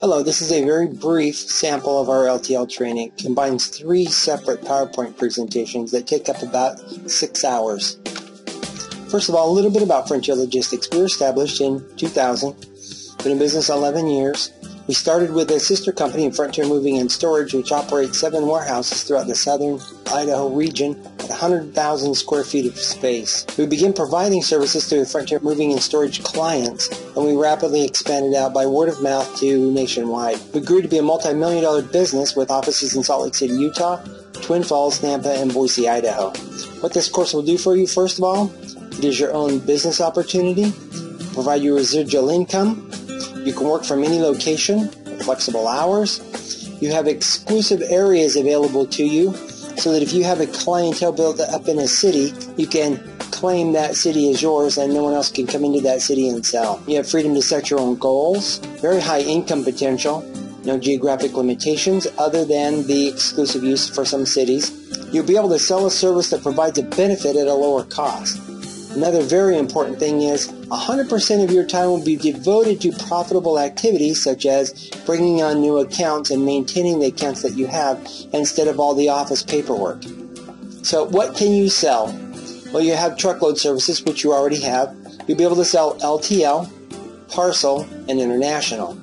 Hello, this is a very brief sample of our LTL training. It combines 3 separate PowerPoint presentations that take up about 6 hours. First of all, a little bit about Frontier Logistics. We were established in 2000, been in business 11 years. We started with a sister company in Frontier Moving and Storage, which operates 7 warehouses throughout the southern Idaho region at 100,000 square feet of space. We began providing services to Frontier Moving and Storage clients, and we rapidly expanded out by word of mouth to nationwide. We grew to be a multi-million-dollar business with offices in Salt Lake City, Utah, Twin Falls, Nampa, and Boise, Idaho. What this course will do for you, first of all, it is your own business opportunity, provide you residual income. You can work from any location, flexible hours. You have exclusive areas available to you so that if you have a clientele built up in a city, you can claim that city as yours and no one else can come into that city and sell. You have freedom to set your own goals, very high income potential, no geographic limitations other than the exclusive use for some cities. You'll be able to sell a service that provides a benefit at a lower cost. Another very important thing is 100% of your time will be devoted to profitable activities such as bringing on new accounts and maintaining the accounts that you have instead of all the office paperwork. So what can you sell? Well, you have truckload services, which you already have. You'll be able to sell LTL, parcel, and international.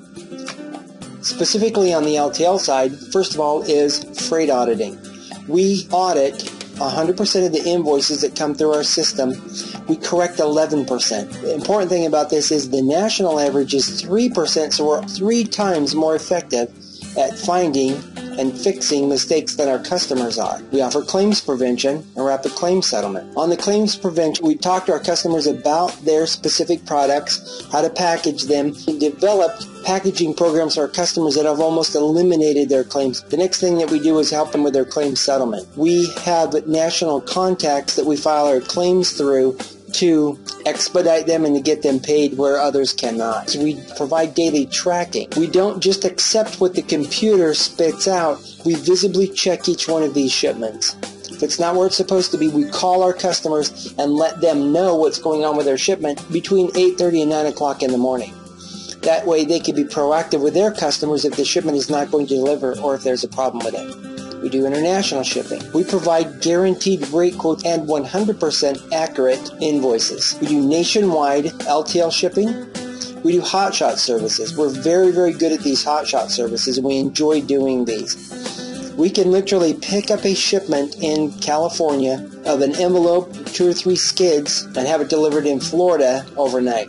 Specifically on the LTL side, first of all is freight auditing. We audit 100% of the invoices that come through our system. We correct 11%. The important thing about this is the national average is 3%, so we're 3 times more effective at finding and fixing mistakes than our customers are. We offer claims prevention and rapid claim settlement. On the claims prevention, we talk to our customers about their specific products, how to package them, and develop packaging programs for our customers that have almost eliminated their claims. The next thing that we do is help them with their claim settlement. We have national contacts that we file our claims through to expedite them and to get them paid where others cannot. So we provide daily tracking. We don't just accept what the computer spits out. We visibly check each one of these shipments. If it's not where it's supposed to be, we call our customers and let them know what's going on with their shipment between 8:30 and 9 o'clock in the morning. That way they can be proactive with their customers if the shipment is not going to deliver or if there's a problem with it. We do international shipping. We provide guaranteed rate quotes and 100% accurate invoices. We do nationwide LTL shipping. We do hotshot services. We're very, very good at these hotshot services, and we enjoy doing these. We can literally pick up a shipment in California of an envelope, 2 or 3 skids, and have it delivered in Florida overnight.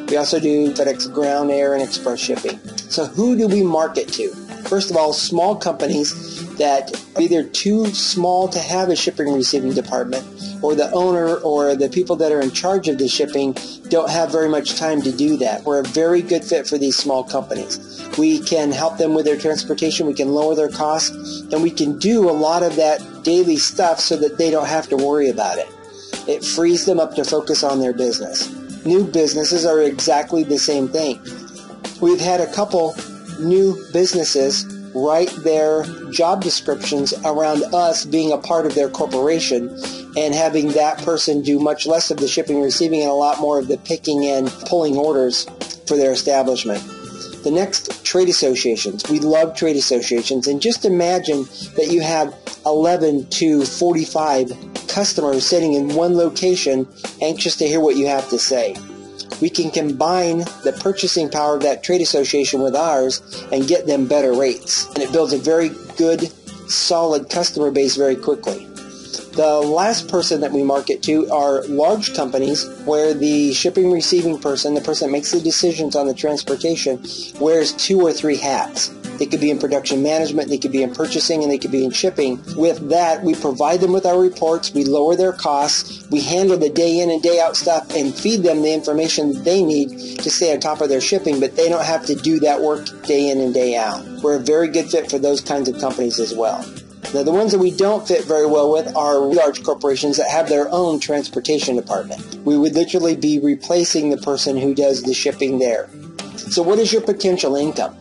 We also do FedEx ground, air, and express shipping. So who do we market to? First of all, small companies that are either too small to have a shipping and receiving department, or the owner or the people that are in charge of the shipping don't have very much time to do that. We're a very good fit for these small companies. We can help them with their transportation, we can lower their costs, and we can do a lot of that daily stuff so that they don't have to worry about it. It frees them up to focus on their business. New businesses are exactly the same thing. We've had a couple new businesses write their job descriptions around us being a part of their corporation and having that person do much less of the shipping and receiving and a lot more of the picking and pulling orders for their establishment. The next, trade associations. We love trade associations, and just imagine that you have 11 to 45 customers sitting in one location anxious to hear what you have to say. We can combine the purchasing power of that trade association with ours and get them better rates. And it builds a very good, solid customer base very quickly. The last person that we market to are large companies where the shipping receiving person, the person that makes the decisions on the transportation, wears 2 or 3 hats. They could be in production management, they could be in purchasing, and they could be in shipping. With that, we provide them with our reports, we lower their costs, we handle the day in and day out stuff and feed them the information they need to stay on top of their shipping, but they don't have to do that work day in and day out. We're a very good fit for those kinds of companies as well. Now, the ones that we don't fit very well with are large corporations that have their own transportation department. We would literally be replacing the person who does the shipping there. So what is your potential income?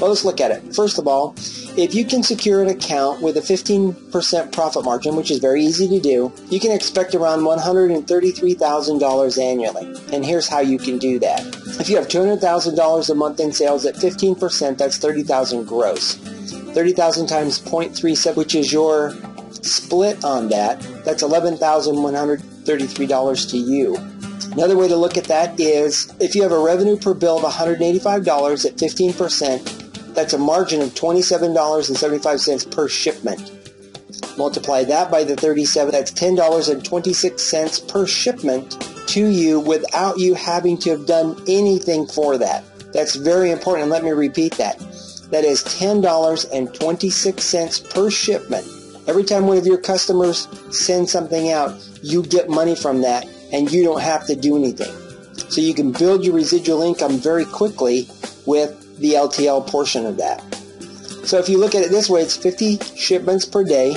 Well, let's look at it. First of all, If you can secure an account with a 15% profit margin, which is very easy to do, you can expect around $133,000 annually. And here's how you can do that. If you have $200,000 a month in sales at 15%, that's $30,000 gross. 30,000 times 0.37, which is your split on that, that's $11,133 to you. Another way to look at that is if you have a revenue per bill of $185 at 15%, that's a margin of $27.75 per shipment. Multiply that by the 37, that's $10.26 per shipment to you without you having to have done anything for that. That's very important, and let me repeat that. That is $10.26 per shipment. Every time one of your customers sends something out, you get money from that, and you don't have to do anything. So you can build your residual income very quickly with the LTL portion of that. So if you look at it this way, it's 50 shipments per day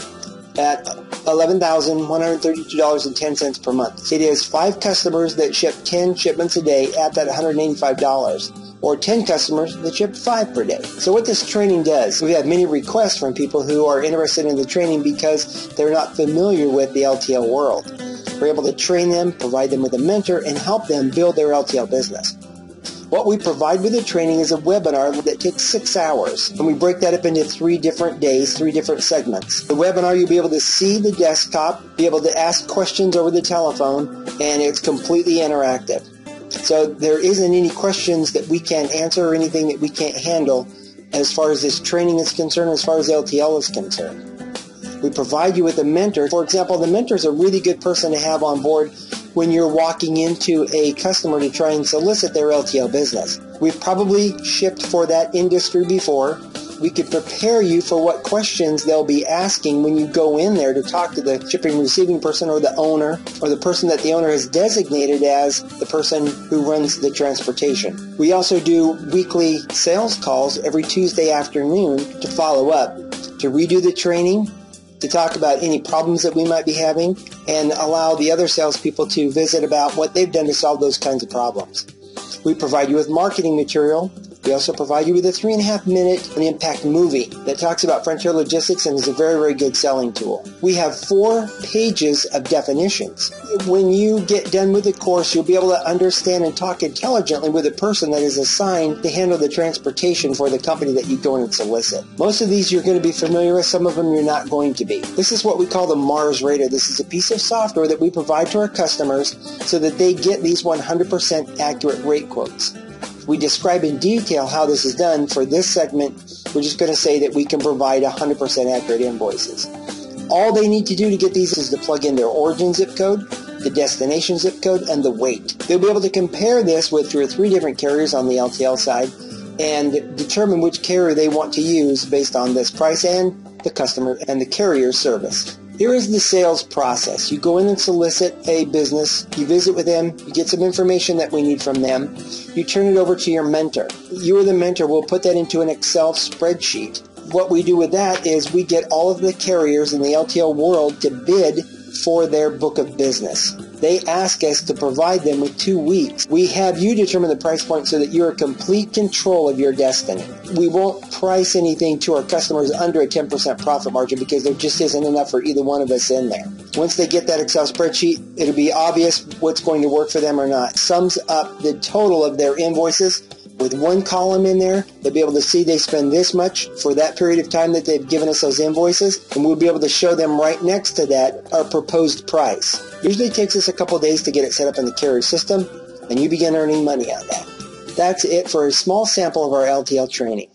at $11,132.10 per month. It is 5 customers that ship 10 shipments a day at that $185, or 10 customers that ship 5 per day. So what this training does, we have many requests from people who are interested in the training because they're not familiar with the LTL world. We're able to train them, provide them with a mentor, and help them build their LTL business. What we provide with the training is a webinar that takes 6 hours, and we break that up into 3 different days, 3 different segments. The webinar, you'll be able to see the desktop, be able to ask questions over the telephone, and it's completely interactive. So there isn't any questions that we can't answer or anything that we can't handle as far as this training is concerned, as far as LTL is concerned. We provide you with a mentor. For example, the mentor is a really good person to have on board when you're walking into a customer to try and solicit their LTL business. We've probably shipped for that industry before. We could prepare you for what questions they'll be asking when you go in there to talk to the shipping receiving person or the owner or the person that the owner has designated as the person who runs the transportation. We also do weekly sales calls every Tuesday afternoon to follow up, to redo the training, to talk about any problems that we might be having, and allow the other salespeople to visit about what they've done to solve those kinds of problems. We provide you with marketing material. We also provide you with a 3.5-minute impact movie that talks about Frontier Logistics and is a very, very good selling tool. We have 4 pages of definitions. When you get done with the course, you'll be able to understand and talk intelligently with a person that is assigned to handle the transportation for the company that you go in and solicit. Most of these you're going to be familiar with. Some of them you're not going to be. This is what we call the Mars Radar. This is a piece of software that we provide to our customers so that they get these 100% accurate rate quotes. We describe in detail how this is done. For this segment, we're just going to say that we can provide 100% accurate invoices. All they need to do to get these is to plug in their origin zip code, the destination zip code, and the weight. They'll be able to compare this with 2 or 3 different carriers on the LTL side and determine which carrier they want to use based on this price and the customer and the carrier service. Here is the sales process. You go in and solicit a business, you visit with them, you get some information that we need from them, you turn it over to your mentor. You or the mentor will put that into an Excel spreadsheet. What we do with that is we get all of the carriers in the LTL world to bid for their book of business. They ask us to provide them with 2 weeks. We have you determine the price point so that you're in complete control of your destiny. We won't price anything to our customers under a 10% profit margin because there just isn't enough for either one of us in there. Once they get that Excel spreadsheet, it'll be obvious what's going to work for them or not. Sums up the total of their invoices with 1 column in there. They'll be able to see they spend this much for that period of time that they've given us those invoices, and we'll be able to show them right next to that our proposed price. Usually it takes us a couple of days to get it set up in the carrier system, and you begin earning money on that. That's it for a small sample of our LTL training.